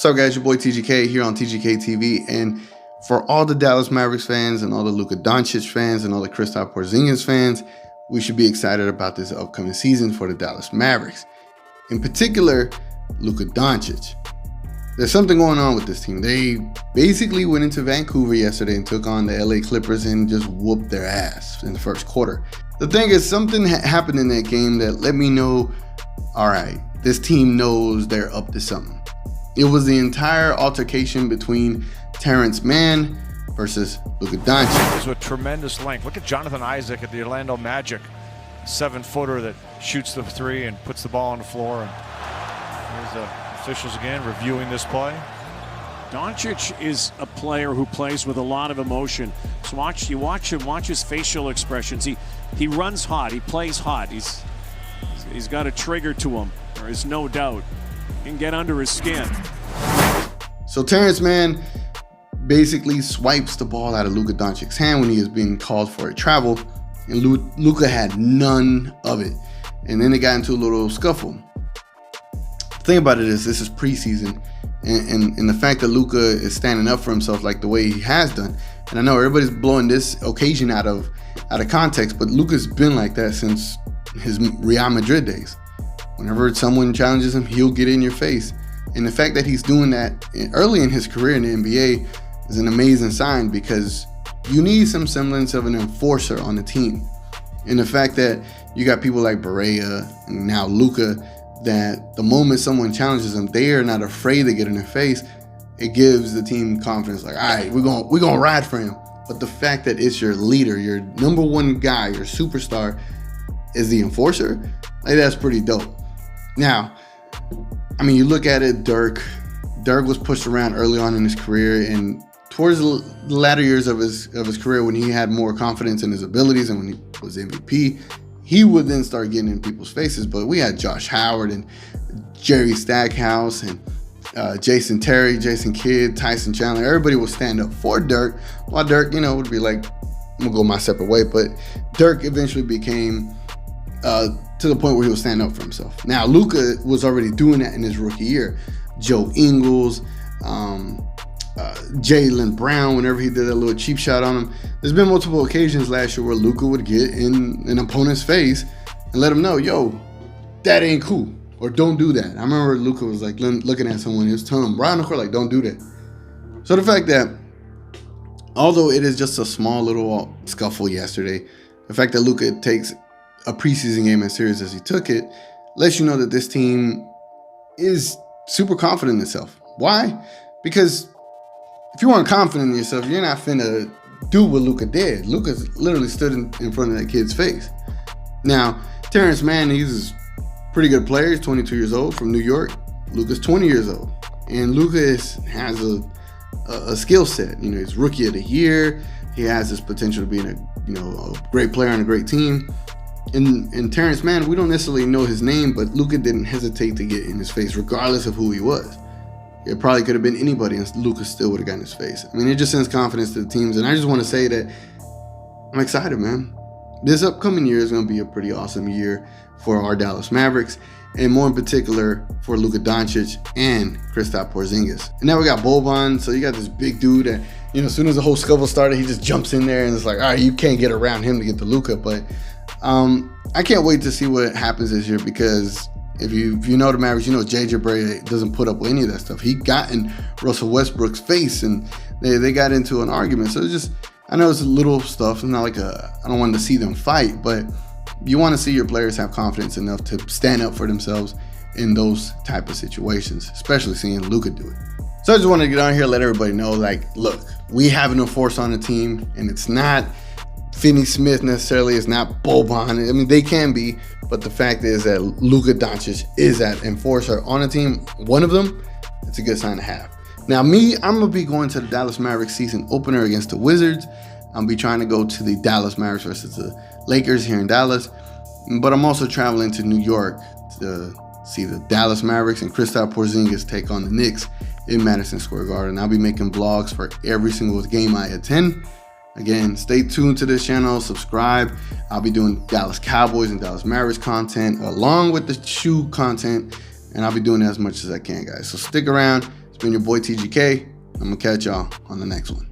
What's up, guys? Your boy TGK here on TGK TV, and for all the Dallas Mavericks fans and all the Luka Dončić fans and all the Kristaps Porzingis fans, we should be excited about this upcoming season for the Dallas Mavericks. In particular, Luka Dončić. There's something going on with this team. They basically went into Vancouver yesterday and took on the LA Clippers and just whooped their ass in the first quarter. The thing is, something happened in that game that let me know, all right, this team knows they're up to something. It was the entire altercation between Terrence Mann versus Luka Dončić. It was a tremendous length. Look at Jonathan Isaac at the Orlando Magic, 7-footer that shoots the three and puts the ball on the floor. And here's the officials again reviewing this play. Dončić is a player who plays with a lot of emotion. So watch his facial expressions. He runs hot. He plays hot. He's got a trigger to him. There is no doubt. He can get under his skin. So Terrence Mann basically swipes the ball out of Luka Dončic's hand when he is being called for a travel, and Luka had none of it. And then they got into a little scuffle. The thing about it is, this is preseason, and the fact that Luka is standing up for himself like the way he has done. And I know everybody's blowing this occasion out of context, but Luka's been like that since his Real Madrid days. Whenever someone challenges him, he'll get in your face. And the fact that he's doing that early in his career in the NBA is an amazing sign, because you need some semblance of an enforcer on the team. And the fact that you got people like Barea and now Luka, that the moment someone challenges them, they are not afraid to get in their face. It gives the team confidence, like, all right, we're gonna ride for him. But the fact that it's your leader, your number one guy, your superstar, is the enforcer, like, that's pretty dope. Now, I mean, you look at it, Dirk was pushed around early on in his career, and towards the latter years of his career, when he had more confidence in his abilities and when he was MVP, he would then start getting in people's faces. But we had Josh Howard and Jerry Stackhouse and Jason Terry, Jason Kidd, Tyson Chandler. Everybody would stand up for Dirk, while Dirk, would be like, I'm gonna go my separate way. But Dirk eventually became to the point where he was standing up for himself. Now, Luka was already doing that in his rookie year. Joe Ingles, Jaylen Brown, whenever he did that little cheap shot on him. There's been multiple occasions last year where Luka would get in an opponent's face and let him know, yo, that ain't cool, or don't do that. I remember Luka was like looking at someone, he was telling him right on the court, like, don't do that. So the fact that, although it is just a small little scuffle yesterday, the fact that Luka takes a preseason game as serious as he took it lets you know that this team is super confident in itself. Why? Because if you weren't confident in yourself, you're not finna do what Luka did. Luka literally stood in front of that kid's face. Now, Terrence Mann, he's a pretty good player. He's 22 years old from New York. Luka's 20 years old. And Luka has a skill set. He's rookie of the year. He has this potential to be a great player on a great team. And Terrence Mann, we don't necessarily know his name, but Luka didn't hesitate to get in his face, regardless of who he was. It probably could have been anybody, and Luka still would have gotten his face. I mean, it just sends confidence to the teams, and I just want to say that I'm excited, man. This upcoming year is going to be a pretty awesome year for our Dallas Mavericks, and more in particular for Luka Dončić and Kristaps Porzingis. And now we got Boban, so you got this big dude that, as soon as the whole scuffle started, he just jumps in there, and it's like, all right, you can't get around him to get to Luka. But I can't wait to see what happens this year, because if you know the Mavericks, JJ Barea doesn't put up with any of that stuff. He got in Russell Westbrook's face, and they got into an argument. So it's just, I know it's little stuff. It's not like I don't want to see them fight, but you want to see your players have confidence enough to stand up for themselves in those type of situations, especially seeing Luka do it. So I just wanted to get on here and let everybody know, like, look, we have an enforcer on the team, and it's not Finney Smith necessarily, it's not Boban. I mean, they can be, but the fact is that Luka Dončić is that enforcer on the team. One of them, it's a good sign to have. Now, I'm going to be going to the Dallas Mavericks season opener against the Wizards. I'll be trying to go to the Dallas Mavericks versus the Lakers here in Dallas. But I'm also traveling to New York to see the Dallas Mavericks and Kristaps Porzingis take on the Knicks in Madison Square Garden. I'll be making vlogs for every single game I attend. Again, stay tuned to this channel, subscribe. I'll be doing Dallas Cowboys and Dallas Mavericks content along with the shoe content, and I'll be doing as much as I can, guys. So stick around. It's Been your boy TGK. I'm going to catch y'all on the next one.